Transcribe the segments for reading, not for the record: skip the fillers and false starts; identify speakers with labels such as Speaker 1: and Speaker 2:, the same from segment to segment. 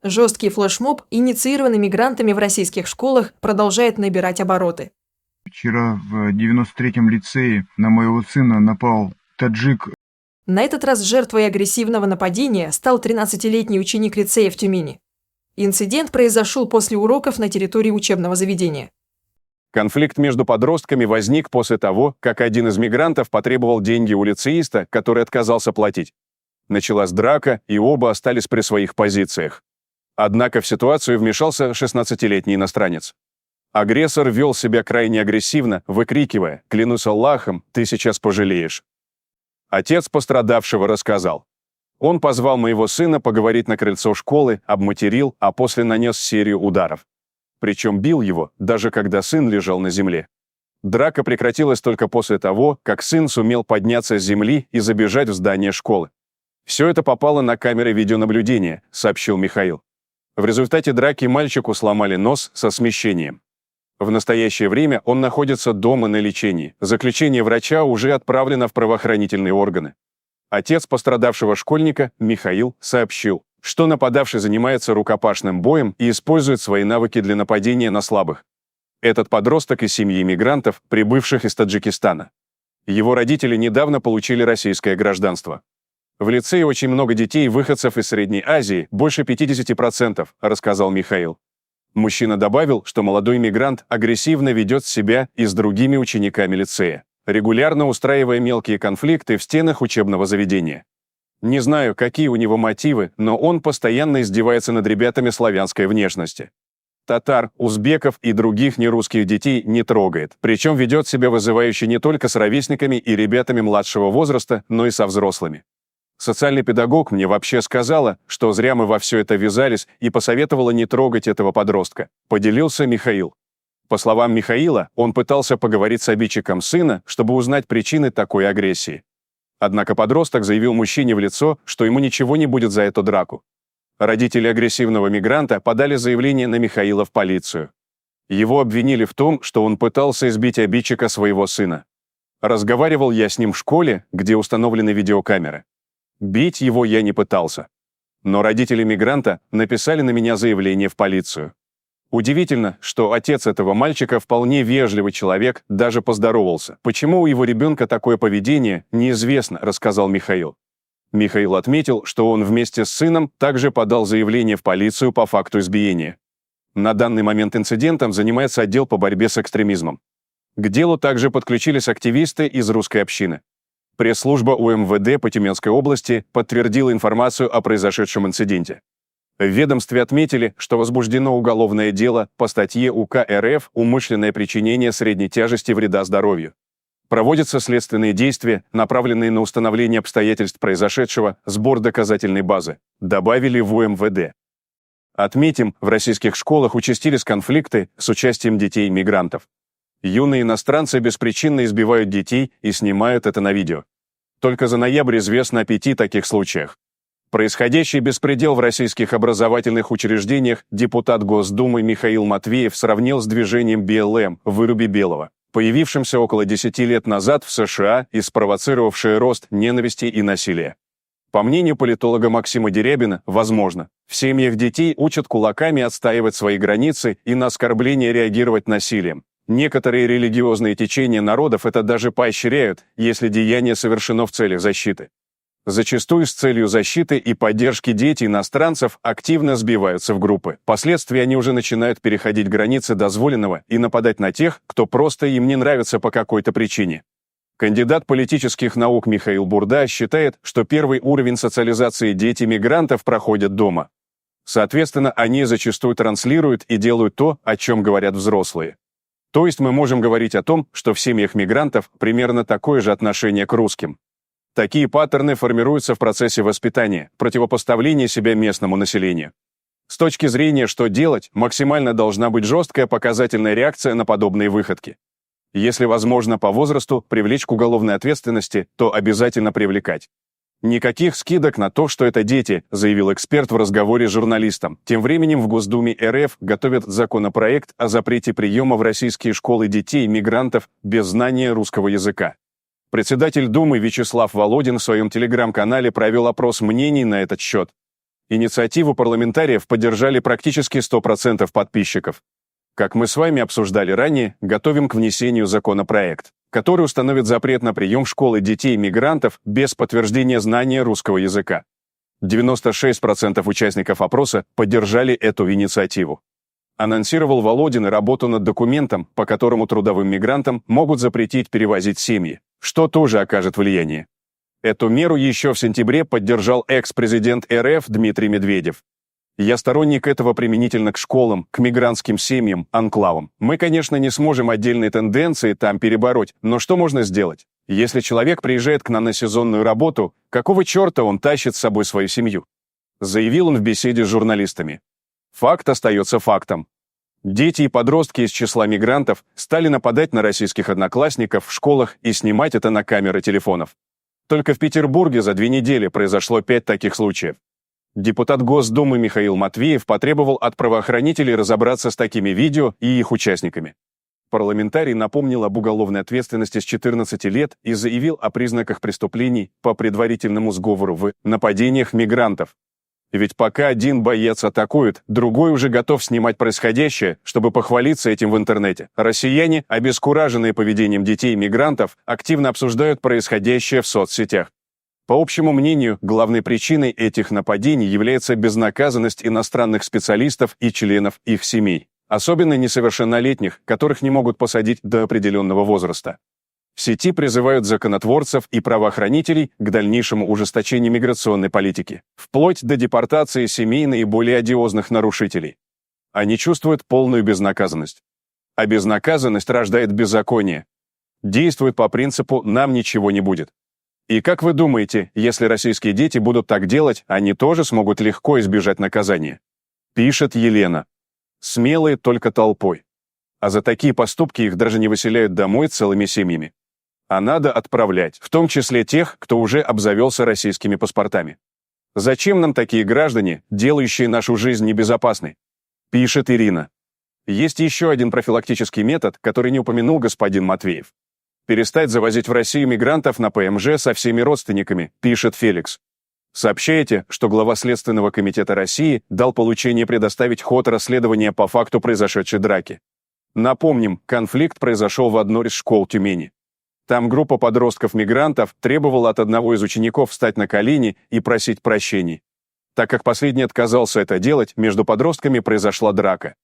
Speaker 1: Жесткий флешмоб, инициированный мигрантами в российских школах, продолжает набирать обороты.
Speaker 2: Вчера в 93-м лицее на моего сына напал таджик.
Speaker 1: На этот раз жертвой агрессивного нападения стал 13-летний ученик лицея в Тюмени. Инцидент произошел после уроков на территории учебного заведения.
Speaker 3: Конфликт между подростками возник после того, как один из мигрантов потребовал деньги у лицеиста, который отказался платить. Началась драка, и оба остались при своих позициях. Однако в ситуацию вмешался 16-летний иностранец. Агрессор вел себя крайне агрессивно, выкрикивая: «Клянусь Аллахом, ты сейчас пожалеешь». Отец пострадавшего рассказал: «Он позвал моего сына поговорить на крыльцо школы, обматерил, а после нанес серию ударов. Причем бил его, даже когда сын лежал на земле. Драка прекратилась только после того, как сын сумел подняться с земли и забежать в здание школы. Все это попало на камеры видеонаблюдения», — сообщил Михаил. В результате драки мальчику сломали нос со смещением. В настоящее время он находится дома на лечении. Заключение врача уже отправлено в правоохранительные органы. Отец пострадавшего школьника, Михаил, сообщил, что нападавший занимается рукопашным боем и использует свои навыки для нападения на слабых. Этот подросток из семьи мигрантов, прибывших из Таджикистана. Его родители недавно получили российское гражданство. В лицее очень много детей-выходцев из Средней Азии, больше 50%, рассказал Михаил. Мужчина добавил, что молодой мигрант агрессивно ведет себя и с другими учениками лицея, регулярно устраивая мелкие конфликты в стенах учебного заведения. Не знаю, какие у него мотивы, но он постоянно издевается над ребятами славянской внешности. Татар, узбеков и других нерусских детей не трогает, причем ведет себя вызывающе не только с ровесниками и ребятами младшего возраста, но и со взрослыми. Социальный педагог мне вообще сказала, что зря мы во все это ввязались, и посоветовала не трогать этого подростка, поделился Михаил. По словам Михаила, он пытался поговорить с обидчиком сына, чтобы узнать причины такой агрессии. Однако подросток заявил мужчине в лицо, что ему ничего не будет за эту драку. Родители агрессивного мигранта подали заявление на Михаила в полицию. Его обвинили в том, что он пытался избить обидчика своего сына. Разговаривал я с ним в школе, где установлены видеокамеры. Бить его я не пытался. Но родители мигранта написали на меня заявление в полицию. Удивительно, что отец этого мальчика вполне вежливый человек, даже поздоровался. Почему у его ребенка такое поведение, неизвестно, рассказал Михаил. Михаил отметил, что он вместе с сыном также подал заявление в полицию по факту избиения. На данный момент инцидентом занимается отдел по борьбе с экстремизмом. К делу также подключились активисты из русской общины. Пресс-служба УМВД по Тюменской области подтвердила информацию о произошедшем инциденте. В ведомстве отметили, что возбуждено уголовное дело по статье УК РФ «Умышленное причинение средней тяжести вреда здоровью». Проводятся следственные действия, направленные на установление обстоятельств произошедшего, сбор доказательной базы, добавили в УМВД. Отметим, в российских школах участились конфликты с участием детей-мигрантов. Юные иностранцы беспричинно избивают детей и снимают это на видео. Только за ноябрь известно о 5 таких случаях. Происходящий беспредел в российских образовательных учреждениях депутат Госдумы Михаил Матвеев сравнил с движением БЛМ «Выруби белого», появившимся около 10 лет назад в США и спровоцировавшее рост ненависти и насилия. По мнению политолога Максима Дерябина, возможно, в семьях детей учат кулаками отстаивать свои границы и на оскорбления реагировать насилием. Некоторые религиозные течения народов это даже поощряют, если деяние совершено в целях защиты. Зачастую с целью защиты и поддержки дети иностранцев активно сбиваются в группы. Впоследствии они уже начинают переходить границы дозволенного и нападать на тех, кто просто им не нравится по какой-то причине. Кандидат политических наук Михаил Бурда считает, что первый уровень социализации дети-мигрантов проходят дома. Соответственно, они зачастую транслируют и делают то, о чем говорят взрослые. То есть мы можем говорить о том, что в семьях мигрантов примерно такое же отношение к русским. Такие паттерны формируются в процессе воспитания, противопоставления себя местному населению. С точки зрения, что делать, максимально должна быть жесткая показательная реакция на подобные выходки. Если возможно по возрасту привлечь к уголовной ответственности, то обязательно привлекать. Никаких скидок на то, что это дети, заявил эксперт в разговоре с журналистом. Тем временем в Госдуме РФ готовят законопроект о запрете приема в российские школы детей-мигрантов без знания русского языка. Председатель Думы Вячеслав Володин в своем телеграм-канале провел опрос мнений на этот счет. Инициативу парламентариев поддержали практически 100% подписчиков. Как мы с вами обсуждали ранее, готовим к внесению законопроект, который установит запрет на прием в школы детей-мигрантов без подтверждения знания русского языка. 96% участников опроса поддержали эту инициативу. Анонсировал Володин и работу над документом, по которому трудовым мигрантам могут запретить перевозить семьи, что тоже окажет влияние. Эту меру еще в сентябре поддержал экс-президент РФ Дмитрий Медведев. Я сторонник этого применительно к школам, к мигрантским семьям, анклавам. Мы, конечно, не сможем отдельные тенденции там перебороть, но что можно сделать? Если человек приезжает к нам на сезонную работу, какого черта он тащит с собой свою семью? Заявил он в беседе с журналистами. Факт остается фактом. Дети и подростки из числа мигрантов стали нападать на российских одноклассников в школах и снимать это на камеры телефонов. Только в Петербурге за 2 недели произошло 5 таких случаев. Депутат Госдумы Михаил Матвеев потребовал от правоохранителей разобраться с такими видео и их участниками. Парламентарий напомнил об уголовной ответственности с 14 лет и заявил о признаках преступлений по предварительному сговору в нападениях мигрантов. Ведь пока один боец атакует, другой уже готов снимать происходящее, чтобы похвалиться этим в интернете. Россияне, обескураженные поведением детей-мигрантов, активно обсуждают происходящее в соцсетях. По общему мнению, главной причиной этих нападений является безнаказанность иностранных специалистов и членов их семей, особенно несовершеннолетних, которых не могут посадить до определенного возраста. В сети призывают законотворцев и правоохранителей к дальнейшему ужесточению миграционной политики, вплоть до депортации семей наиболее одиозных нарушителей. Они чувствуют полную безнаказанность. А безнаказанность рождает беззаконие. Действует по принципу «нам ничего не будет». И как вы думаете, если российские дети будут так делать, они тоже смогут легко избежать наказания? Пишет Елена. Смелые только толпой. А за такие поступки их даже не выселяют домой целыми семьями. А надо отправлять, в том числе тех, кто уже обзавелся российскими паспортами. Зачем нам такие граждане, делающие нашу жизнь небезопасной? Пишет Ирина. Есть еще один профилактический метод, который не упомянул господин Матвеев. Перестать завозить в Россию мигрантов на ПМЖ со всеми родственниками, пишет Феликс. Сообщаете, что глава Следственного комитета России дал поручение предоставить ход расследования по факту произошедшей драки. Напомним, конфликт произошел в одной из школ Тюмени. Там группа подростков-мигрантов требовала от одного из учеников встать на колени и просить прощения. Так как последний отказался это делать, между подростками произошла драка.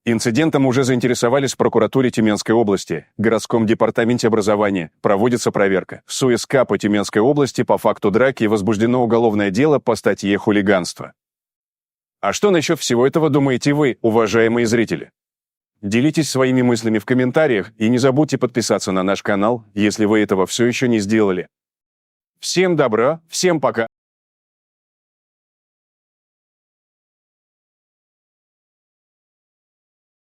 Speaker 3: Инцидентом уже заинтересовались в прокуратуре Тюменской области, городском департаменте образования, проводится проверка. В СУСК по Тюменской области по факту драки возбуждено уголовное дело по статье «Хулиганство». А что насчет всего этого думаете вы, уважаемые зрители? Делитесь своими мыслями в комментариях и не забудьте подписаться на наш канал, если вы этого все еще не сделали. Всем добра, всем пока!